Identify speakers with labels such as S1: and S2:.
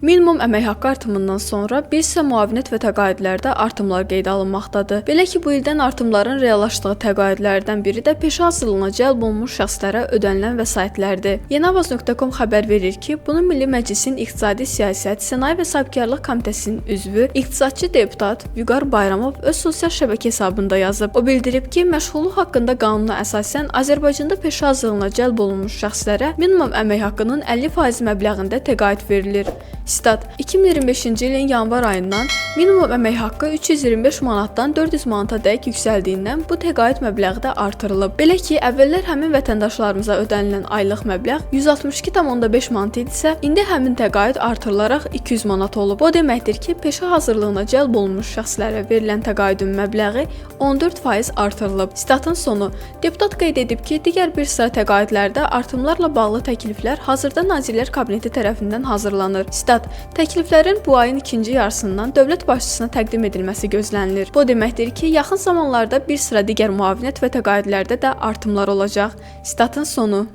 S1: Minimum əmək haqqı artımından sonra bir sıra müavinət və təqaüdlərdə artımlar qeydə alınmaqdadır. Belə ki, bu ildən artımların reallaşdığı təqaüdlərdən biri də peşə hazırlığına cəlb olunmuş şəxslərə ödənilən vəsaitlərdir. Yenavaz.com xəbər verir ki, bunu Milli Məclisin İqtisadi Siyasət, Sənaye və Sahibkarlıq Komitəsinin üzvü, iqtisadçı deputat Vüqar Bayramov öz sosial şəbəkə hesabında yazıb. O bildirib ki, məşğulluq haqqında qanuna əsasən Azərbaycanda peşə hazırlığına cəlb olunmuş şəxslərə minimum əmək haqqının 50% məbləğində təqaüd verilir. Stat: 2025-ci ilin yanvar ayından minimum əmək haqqı 325 manatdan 400 manata dək yüksəldiyindən bu təqaüd məbləği də artırılıb. Belə ki, əvvəllər həmin vətəndaşlarımıza ödənilən aylıq məbləğ 162,5 manat idisə, indi həmin təqaüd artırılaraq 200 manat olub. O deməkdir ki, peşə hazırlığına cəlb olunmuş şəxslərə verilən təqaüdün məbləği 14% artırılıb. Statın sonu. Deputat qeyd edib ki, digər bir sıra təqaüdlərdə artımlarla bağlı təkliflər hazırda Nazirlər Kabineti tərəfindən hazırlanır. Stat: təkliflərin bu ayın ikinci yarısından dövlət başçısına təqdim edilməsi gözlənilir. Bu deməkdir ki, yaxın zamanlarda bir sıra digər müavinət və təqaüdlərdə də artımlar olacaq. Statın sonu.